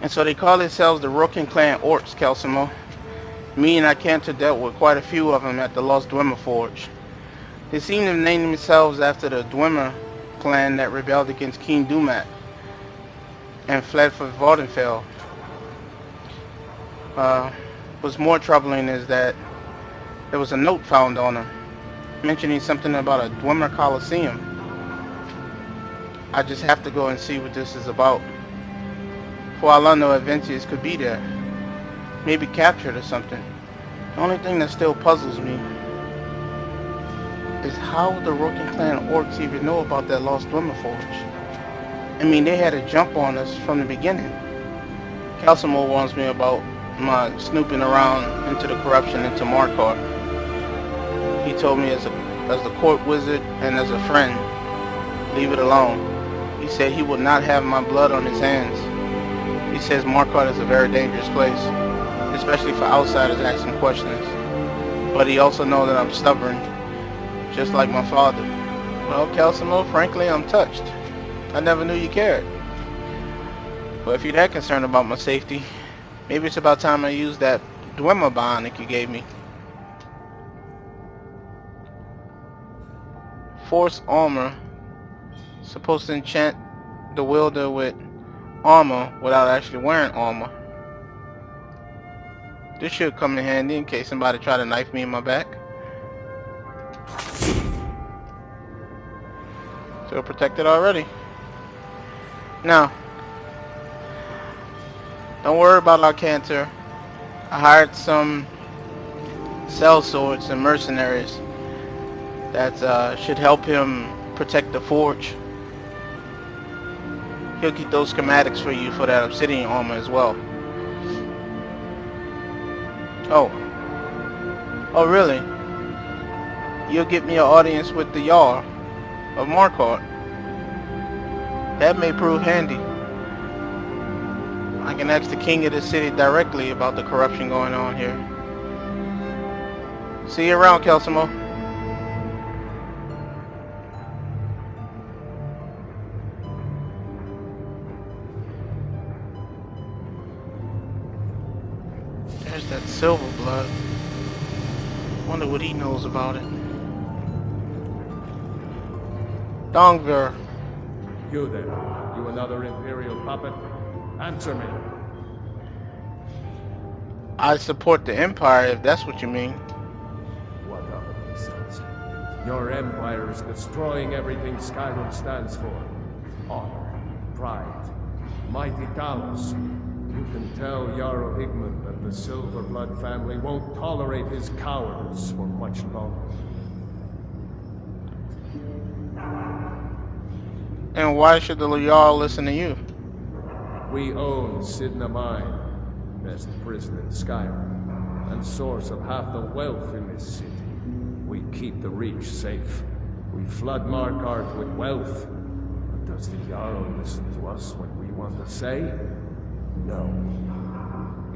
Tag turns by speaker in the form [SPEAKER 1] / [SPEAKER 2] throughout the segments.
[SPEAKER 1] And so they call themselves the Rook clan orcs, Councilman. Me and Icantor dealt with quite a few of them at the Lost Dwemer Forge. They seem to name themselves after the Dwemer clan that rebelled against King Dumat and fled for Vardenfell. What's more troubling is that there was a note found on them mentioning something about a Dwemer Colosseum. I just have to go and see what this is about. For all I know, adventurers could be there. Maybe captured or something. The only thing that still puzzles me is how the Rook clan orcs even know about that Lost Dwemer Forge. I mean, they had a jump on us from the beginning. Councilman warns me about my snooping around into the corruption into Markarth. He told me as a court wizard and as a friend, leave it alone. He said he would not have my blood on his hands. He says Markarth is a very dangerous place, especially for outsiders asking questions. But he also knows that I'm stubborn, just like my father. Well, Councilman, frankly, I'm touched. I never knew you cared. But if you're that concerned about my safety, maybe it's about time I use that Dwemer bionic you gave me. Force armor. Supposed to enchant the wielder with armor without actually wearing armor. This should come in handy in case somebody try to knife me in my back. Feel protected already. Now, don't worry about Icantor. I hired some sellswords and mercenaries that should help him protect the forge. He'll get those schematics for you for that obsidian armor as well. Oh really? You'll get me an audience with the Jarl of Markarth. That may prove handy. I can ask the king of the city directly about the corruption going on here. See you around, Councilman. There's that Silver-Blood. Wonder what he knows about it. Dongver.
[SPEAKER 2] You there, you another Imperial puppet? Answer me.
[SPEAKER 1] I support the Empire, if that's what you mean.
[SPEAKER 2] What of it, he says? Your Empire is destroying everything Skyrim stands for. Honor, pride, mighty Talos. You can tell Jarl Igmund that the Silver-Blood family won't tolerate his cowardice for much longer.
[SPEAKER 1] And why should the Jarl listen to you?
[SPEAKER 2] We own Cidhna Mine, best prison in Skyrim, and source of half the wealth in this city. We keep the Reach safe. We flood Markarth with wealth. But does the Jarl listen to us when we want to say? No.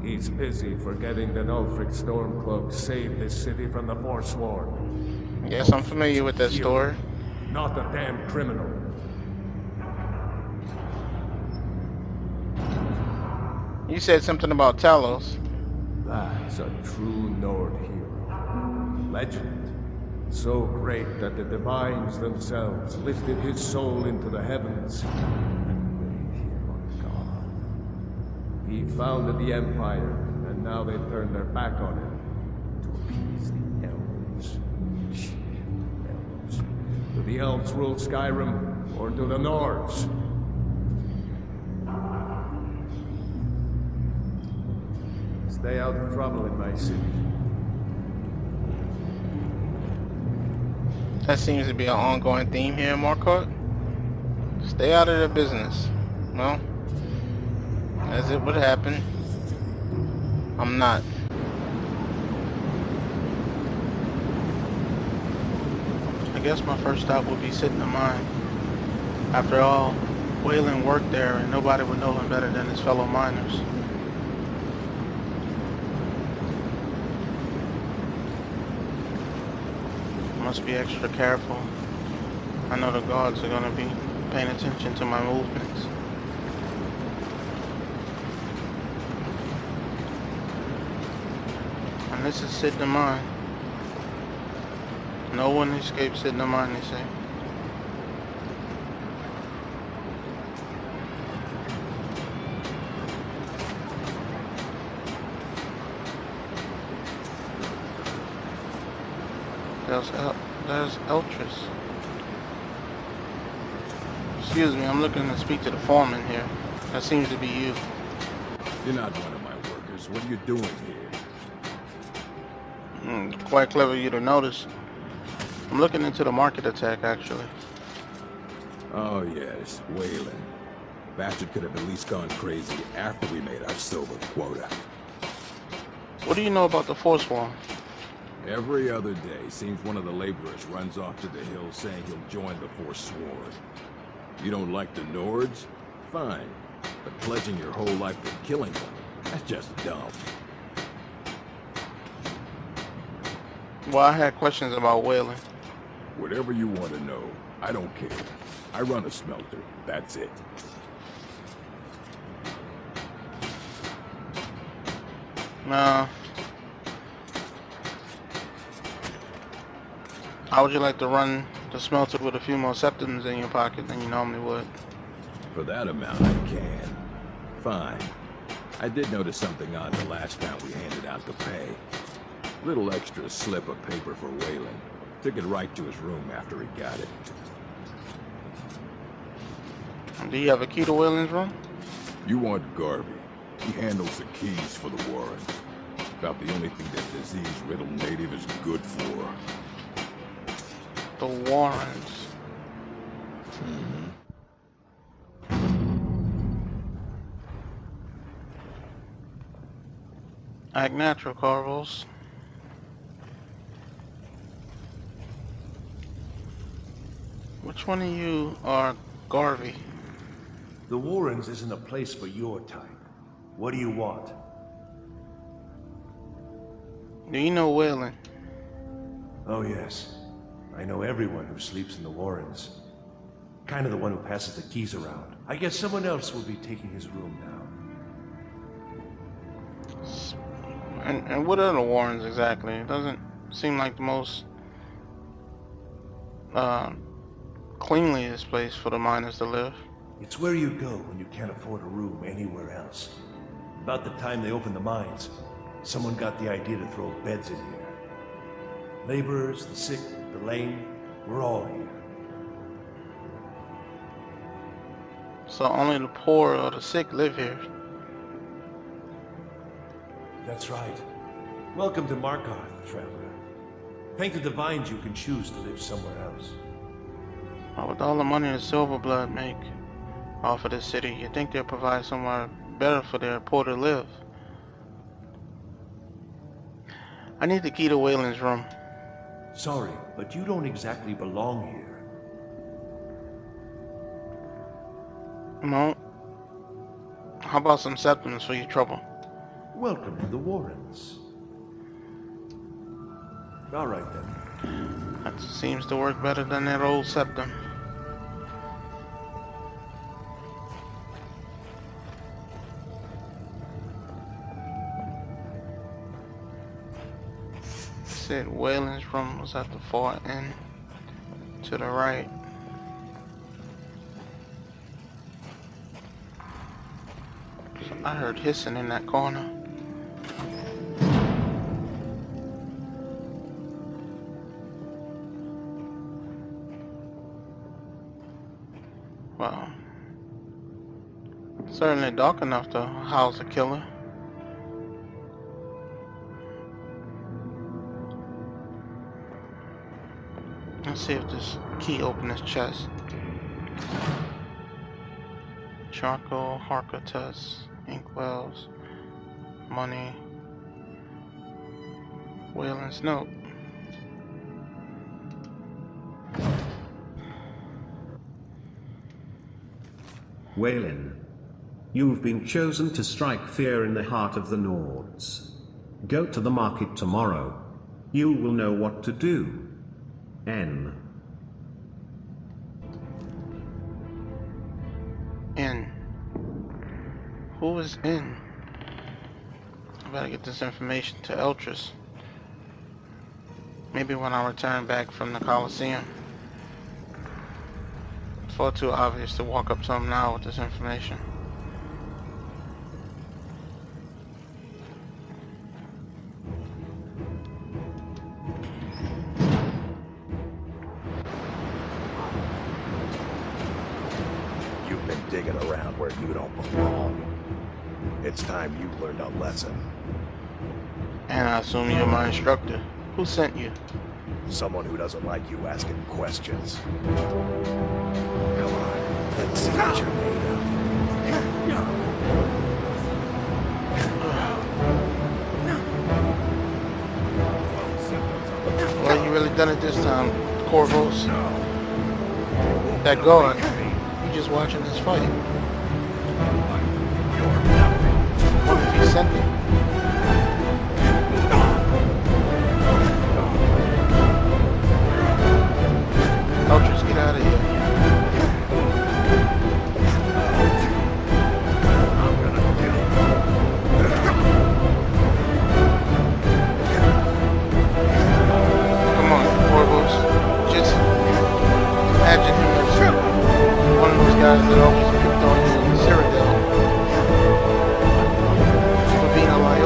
[SPEAKER 2] He's busy forgetting that Ulfric Stormcloak saved this city from the Forsworn.
[SPEAKER 1] Yes, I'm familiar with that story.
[SPEAKER 2] Not a damn criminal.
[SPEAKER 1] You said something about Talos.
[SPEAKER 2] That's a true Nord hero. Legend. So great that the divines themselves lifted his soul into the heavens and made him a god. He founded the Empire, and now they've turned their back on him to appease the elves. Elves. Do the elves rule Skyrim, or do the Nords? Stay out of trouble in my city.
[SPEAKER 1] That seems to be an ongoing theme here in Markarth. Stay out of their business. Well, as it would happen, I'm not. I guess my first stop would be Cidhna Mine. After all, Wayland worked there and nobody would know him better than his fellow miners. Must be extra careful. I know the guards are going to be paying attention to my movements. And this is Cidhna Mine. No one escapes Cidhna Mine, they say. There's Eltrus. Excuse me, I'm looking to speak to the foreman here. That seems to be you.
[SPEAKER 3] You're not one of my workers. What are you doing here?
[SPEAKER 1] Quite clever of you to notice. I'm looking into the market attack, actually.
[SPEAKER 3] Oh yes, Wayland. Bastard could have at least gone crazy after we made our silver quota.
[SPEAKER 1] What do you know about the Force Wall?
[SPEAKER 3] Every other day, seems one of the laborers runs off to the hill saying he'll join the Forsworn. You don't like the Nords? Fine. But pledging your whole life to killing them, that's just dumb.
[SPEAKER 1] Well, I had questions about Wayland.
[SPEAKER 3] Whatever you want to know, I don't care. I run a smelter, that's it.
[SPEAKER 1] Nah. How would you like to run the smelter with a few more septums in your pocket than you normally would?
[SPEAKER 3] For that amount, I can. Fine. I did notice something odd the last time we handed out the pay. Little extra slip of paper for Wayland. Took it right to his room after he got it.
[SPEAKER 1] Do you have a key to Wayland's room?
[SPEAKER 3] You want Garvey. He handles the keys for the Warrens. About the only thing that disease-riddled native is good for.
[SPEAKER 1] The Warrens. Act natural, Corvos. Which one of you are Garvey?
[SPEAKER 4] The Warrens isn't a place for your type. What do you want?
[SPEAKER 1] Do you know Wayland?
[SPEAKER 4] Oh yes. I know everyone who sleeps in the Warrens. Kind of the one who passes the keys around. I guess someone else will be taking his room now.
[SPEAKER 1] And what are the Warrens exactly? It doesn't seem like the most cleanliest place for the miners to live.
[SPEAKER 4] It's where you go when you can't afford a room anywhere else. About the time they opened the mines, someone got the idea to throw beds in here. Laborers, the sick, the lame, we're all here.
[SPEAKER 1] So only the poor or the sick live here.
[SPEAKER 4] That's right. Welcome to Markarth, traveler. Thank the divines you can choose to live somewhere else.
[SPEAKER 1] Well, with all the money the Silver-Blood make off of this city, you'd think they'd provide somewhere better for their poor to live. I need the key to Wayland's room.
[SPEAKER 4] Sorry, but you don't exactly belong here.
[SPEAKER 1] No. How about some septums for your trouble?
[SPEAKER 4] Welcome to the Warrens. All right then.
[SPEAKER 1] That seems to work better than that old septum. said Wayland's room was at the far end, to the right. I heard hissing in that corner. Well, certainly dark enough to house a killer. Let's see if this key opens this chest. Charcoal, Harker test, inkwells, money, Wayland's note.
[SPEAKER 5] Wayland, you've been chosen to strike fear in the heart of the Nords. Go to the market tomorrow. You will know what to do. N.
[SPEAKER 1] N. Who is N? I better get this information to Eltrus. Maybe when I return back from the Coliseum. It's far too obvious to walk up to him now with this information.
[SPEAKER 6] You've been digging around where you don't belong. It's time you learned a lesson.
[SPEAKER 1] And I assume you're my instructor. Who sent you?
[SPEAKER 6] Someone who doesn't like you asking questions. Come on, let's see what you're made of.
[SPEAKER 1] Well, you really done it this time, Corvos. That guard, you just watching this fight. What if he sent him? Eltrus, get out of here. Come on, Corvos. Just imagine him as one of those guys that always picked on you in Cyrodiil. For being a liar.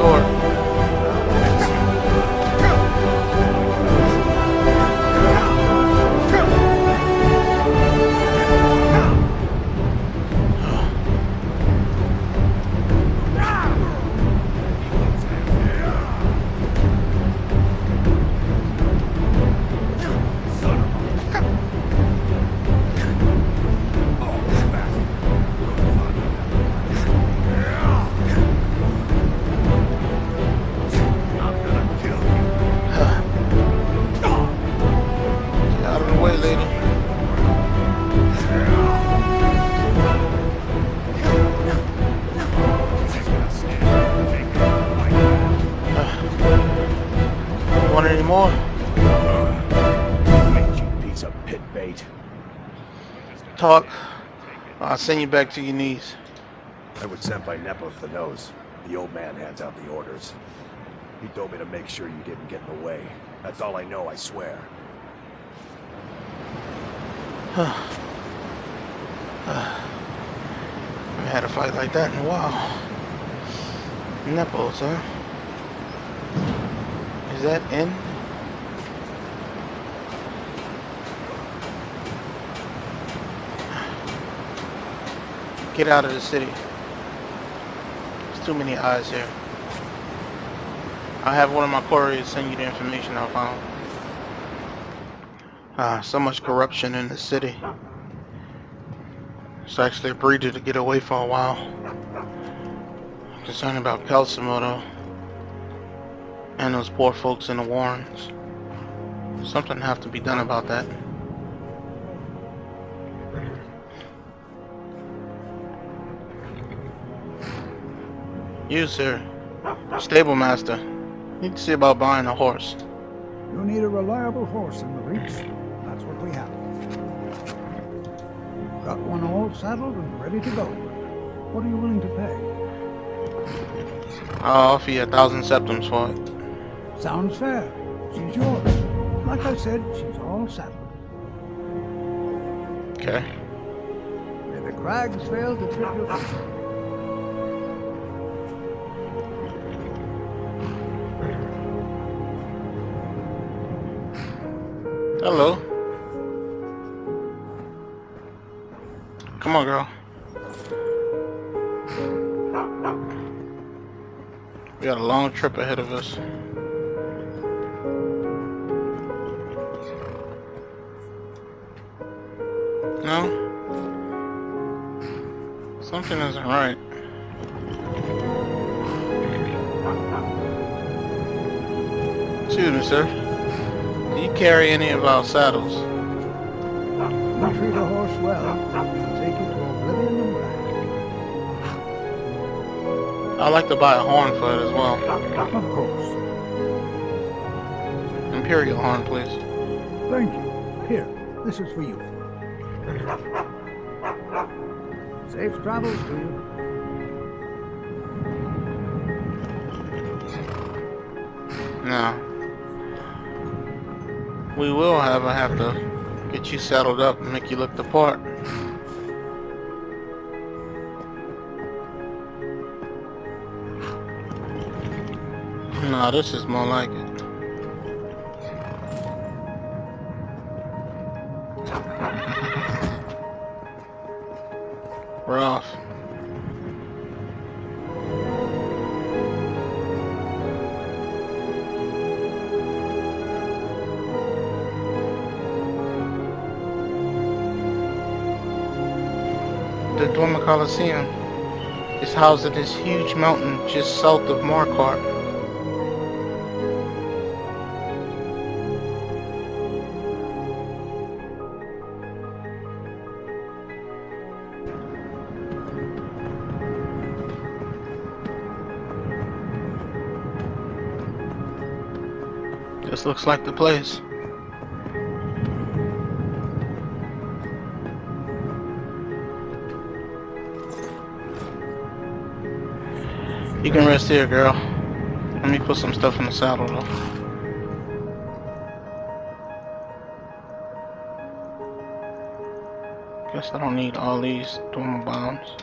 [SPEAKER 1] More?
[SPEAKER 6] Piece of pit bait.
[SPEAKER 1] Talk. I'll send you back to your knees.
[SPEAKER 6] I was sent by Nepo with the nose. The old man hands out the orders. He told me to make sure you didn't get in the way. That's all I know, I swear.
[SPEAKER 1] I haven't had a fight like that in a while. Nepos, huh? Is that in? Get out of the city. There's too many eyes here. I'll have one of my couriers send you the information I found. So much corruption in the city. It's actually a breeder to get away for a while. I'm concerned about Councilman though. And those poor folks in the Warrens. Something have to be done about that. You, sir, stable master, need to see about buying a horse.
[SPEAKER 7] You need a reliable horse in the Reach. That's what we have. Got one all saddled and ready to go. What are you willing to pay?
[SPEAKER 1] I'll offer you 1,000 septums for it.
[SPEAKER 7] Sounds fair. She's yours. Like I said, she's all saddled.
[SPEAKER 1] Okay.
[SPEAKER 7] May the crags fail to trip your feet.
[SPEAKER 1] Hello. Come on, girl. We got a long trip ahead of us. No? Something isn't right. Excuse me, sir. Do you carry any of our saddles?
[SPEAKER 7] You treat a horse well, she'll take you to oblivion and back.
[SPEAKER 1] I'd like to buy a horn for it as well.
[SPEAKER 7] Of course.
[SPEAKER 1] Imperial horn, please.
[SPEAKER 7] Thank you. Here, this is for you. Safe travels to you.
[SPEAKER 1] Now, we will, however, have to get you saddled up and make you look the part. No, this is more like it. We're off. The Dwemer Colosseum is housed at this huge mountain just south of Markarth. This looks like the place. You can rest here, girl. Let me put some stuff in the saddle, though. Guess I don't need all these Dwemer bombs.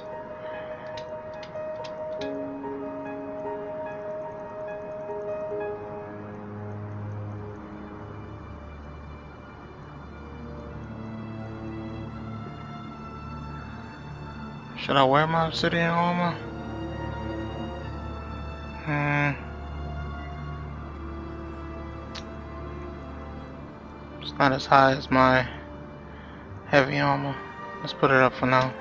[SPEAKER 1] Should I wear my obsidian armor? It's not as high as my heavy armor. Let's put it up for now.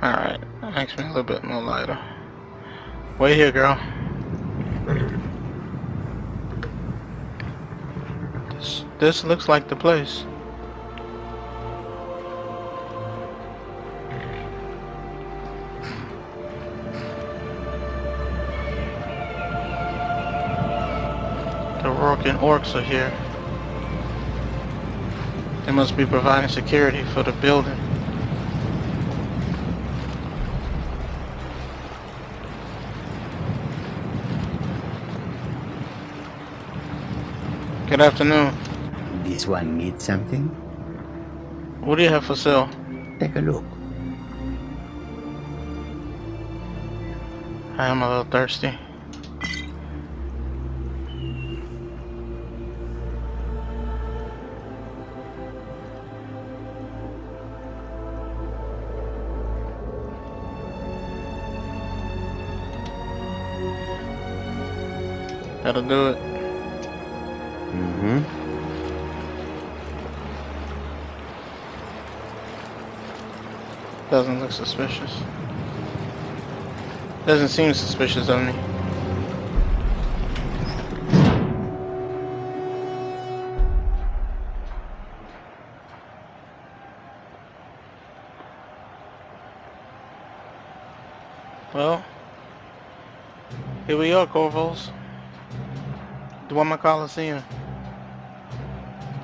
[SPEAKER 1] Alright, that makes me a little bit more lighter. Wait here, girl. This looks like the place. The Rook and orcs are here. They must be providing security for the building. Good afternoon.
[SPEAKER 8] This one needs something?
[SPEAKER 1] What do you have for sale?
[SPEAKER 8] Take a look.
[SPEAKER 1] I am a little thirsty. That'll do it.
[SPEAKER 8] Mm-hmm.
[SPEAKER 1] Doesn't look suspicious. Doesn't seem suspicious of me. Well, here we are, Corvos. Dwemer Colosseum.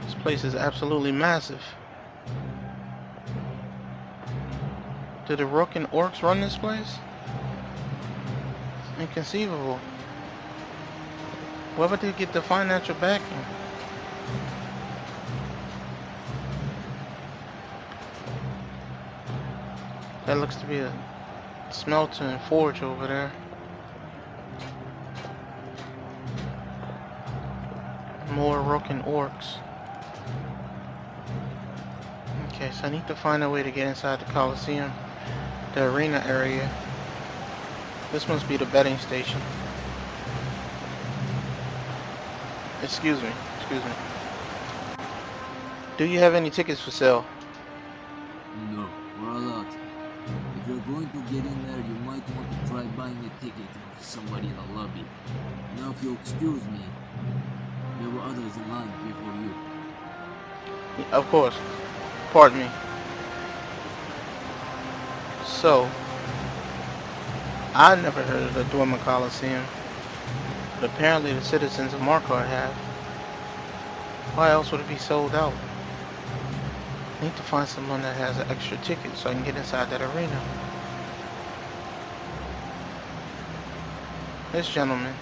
[SPEAKER 1] This place is absolutely massive. Do the Rook and orcs run this place? Inconceivable. Whoever did get the financial backing. That looks to be a smelter and forge over there. More Rook and orcs. Okay, so I need to find a way to get inside the coliseum, the arena area. This must be the betting station. Excuse me. Do you have any tickets for sale?
[SPEAKER 9] No, we're all out. If you're going to get in there, you might want to try buying a ticket off somebody in the lobby. Now, if you'll excuse me, there were others in line before you.
[SPEAKER 1] Of course. Pardon me. So, I never heard of the Dwemer Colosseum, but apparently the citizens of Markarth have. Why else would it be sold out? I need to find someone that has an extra ticket so I can get inside that arena. This gentleman.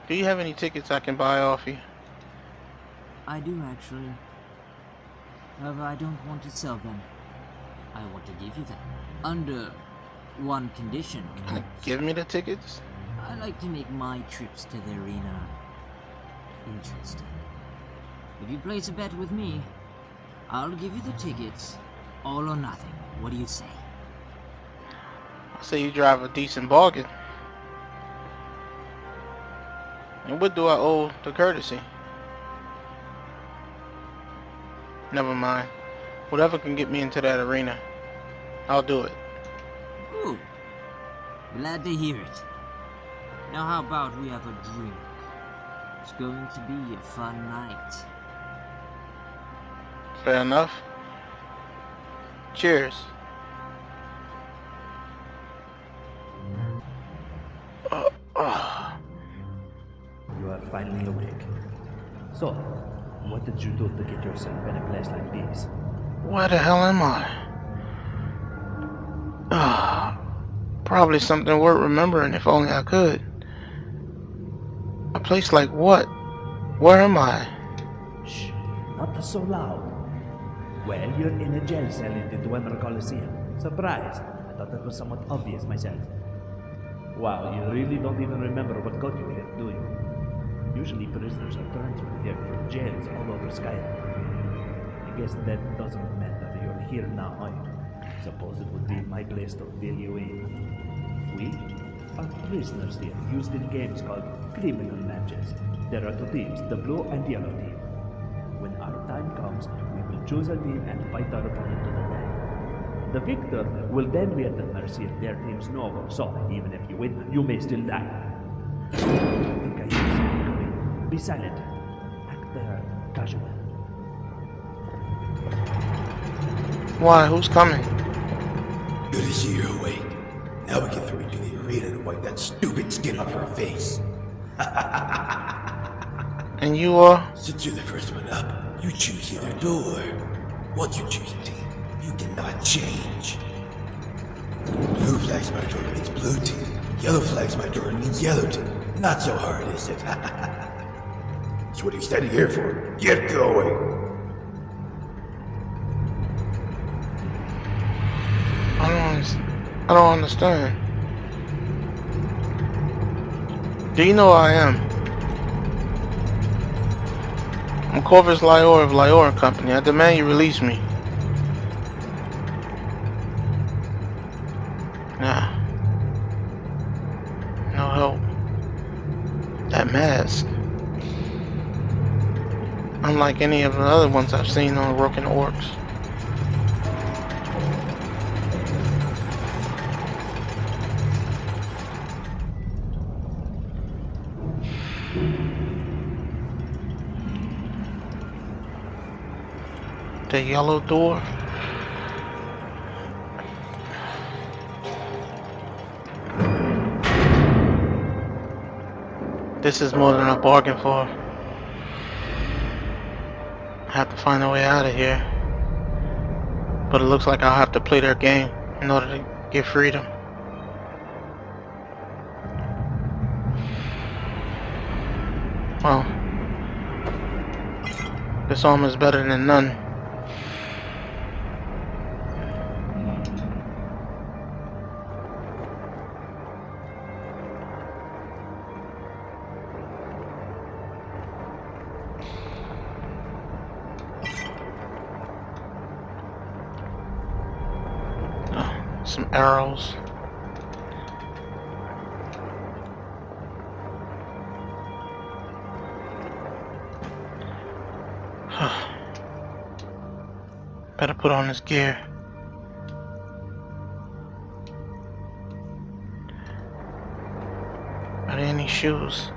[SPEAKER 1] Do you have any tickets I can buy off you?
[SPEAKER 9] I do, actually. However, I don't want to sell them. I want to give you them. Under one condition.
[SPEAKER 1] Give me the tickets?
[SPEAKER 9] I like to make my trips to the arena interesting. If you place a bet with me, I'll give you the tickets, all or nothing. What do you say?
[SPEAKER 1] I say you drive a decent bargain. And what do I owe the courtesy? Never mind. Whatever can get me into that arena, I'll do it.
[SPEAKER 9] Good. Glad to hear it. Now how about we have a drink? It's going to be a fun night.
[SPEAKER 1] Fair enough. Cheers.
[SPEAKER 10] You are finally awake. So, what did you do to get yourself in a place like this?
[SPEAKER 1] Where the hell am I? Probably something worth remembering if only I could. A place like what? Where am I?
[SPEAKER 10] Shh, not so loud. Well, you're in a jail cell in the Dwemer Colosseum. Surprise! I thought that was somewhat obvious myself. Wow, you really don't even remember what got you here, do you? Usually prisoners are transferred here from jails all over Skyrim. I guess that doesn't matter. You're here now, either. Suppose it would be my place to fill you in. We are prisoners here, used in games called criminal matches. There are two teams, the blue and yellow team. When our time comes, we will choose a team and fight our opponent to the death. The victor will then be at the mercy of their team's noble, so even if you win, you may still die. I think I hear someone coming. Be silent. Act casual.
[SPEAKER 1] Why? Who's coming?
[SPEAKER 11] Good to see you're awake. Now we can throw you to the arena to wipe that stupid skin off your face.
[SPEAKER 1] And you are?
[SPEAKER 11] Since you're the first one up, you choose either door. Once you choose a team, you cannot change. Blue flags my door means blue team. Yellow flags my door means yellow team. Not so hard, is it? So what are you standing here for? Get going!
[SPEAKER 1] I don't understand. Do you know who I am? I'm Corvos Lyor of Lyor Company. I demand you release me. Nah. No help. That mask. Unlike any of the other ones I've seen on Rook and orcs. The yellow door. This is more than I bargained for. I have to find a way out of here. But it looks like I'll have to play their game in order to get freedom. Well, this armor is better than none. Some arrows. Better put on this gear. Are there any shoes?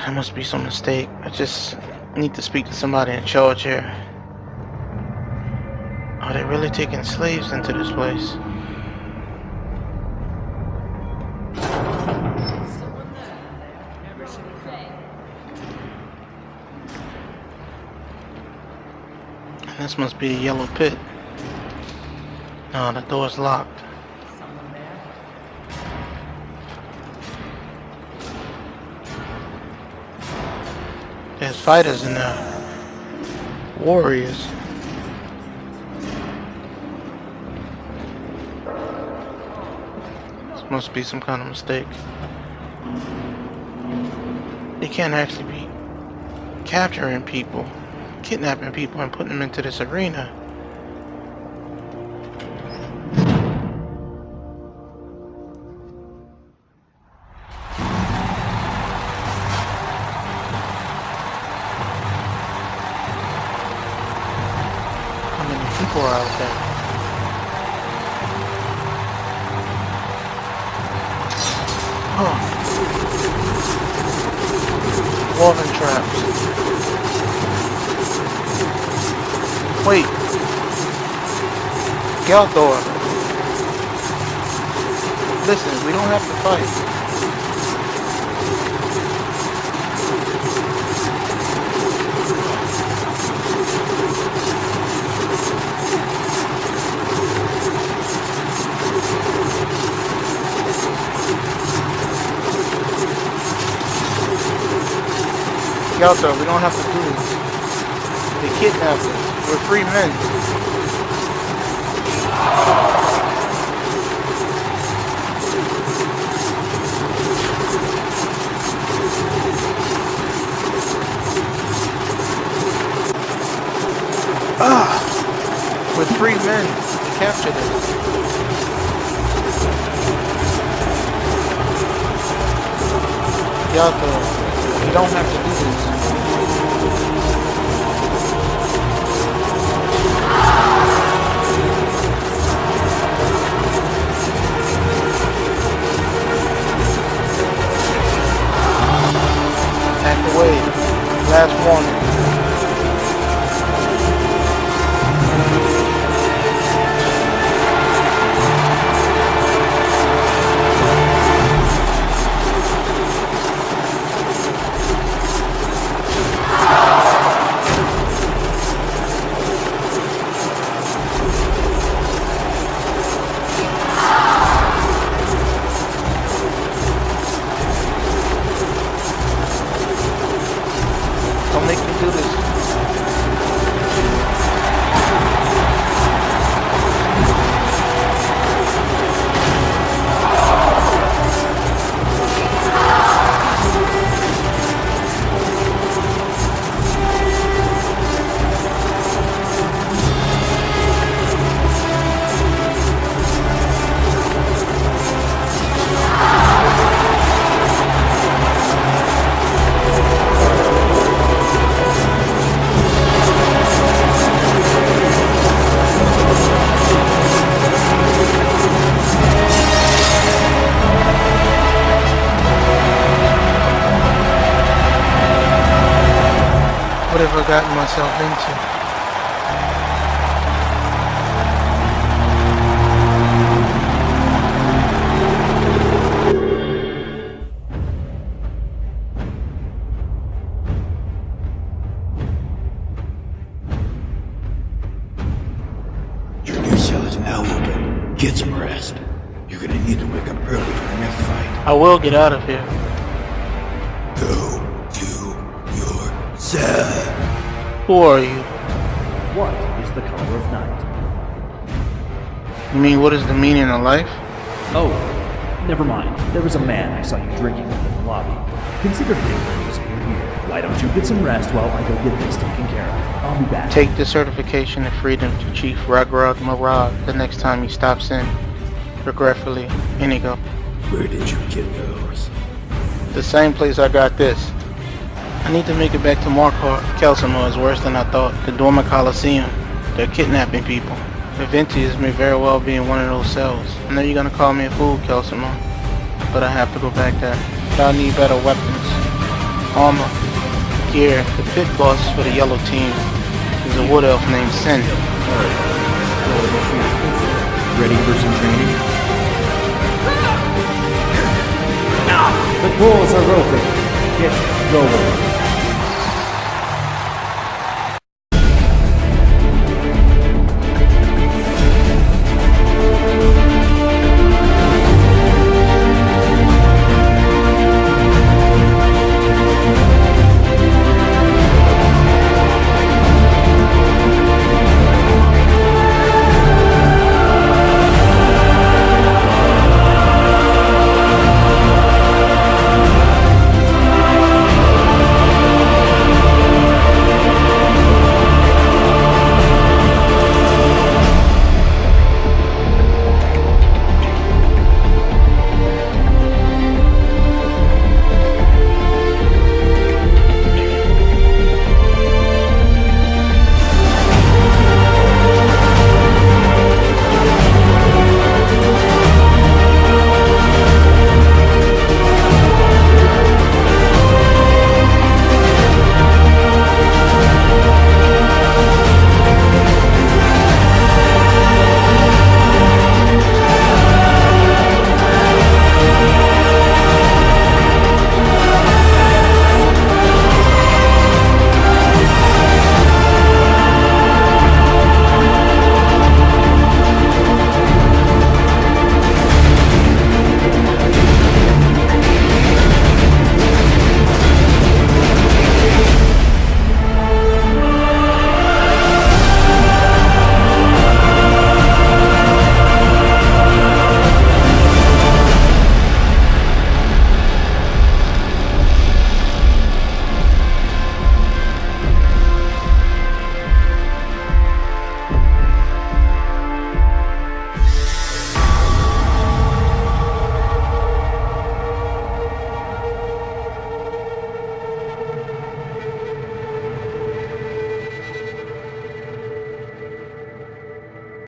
[SPEAKER 1] There must be some mistake. I just need to speak to somebody in charge here. Are they really taking slaves into this place? This must be a yellow pit. No, the door's locked. There's fighters in there. Warriors. This must be some kind of mistake. They can't actually be capturing people, kidnapping people and putting them into this arena. People are out there. Huh. Dwarven traps. Wait. Galdor. Listen, we don't have to fight. Yalta, we don't have to do this. They kidnapped us. We're free men. We're free men. They captured us. Yalta, we don't have to do this. Act away. Last warning. Don't make me do this. What have I gotten myself into?
[SPEAKER 11] You're gonna need to wake up early for the next fight.
[SPEAKER 1] I will get out of here.
[SPEAKER 11] Go to your cell.
[SPEAKER 1] Who are you?
[SPEAKER 10] What is the color of night?
[SPEAKER 1] You mean what is the meaning of life?
[SPEAKER 10] Oh, never mind. There was a man I saw you drinking with in the lobby. Consider him the reason you're here. Why don't you get some rest while I go get this taken care of? I'll be back.
[SPEAKER 1] Take the certification of freedom to Chief Ragrog Marag the next time he stops in. Regretfully, Inigo.
[SPEAKER 11] Where did you get those?
[SPEAKER 1] The same place I got this. I need to make it back to Markarth. Councilman is worse than I thought. The Dwemer Colosseum. They're kidnapping people. Aventius may very well be in one of those cells. I know you're gonna call me a fool, Councilman, but I have to go back there. But I need better weapons, armor, gear. The pit boss for the yellow team is a wood elf named Sin.
[SPEAKER 10] Ready for some training? The doors are open. Get going.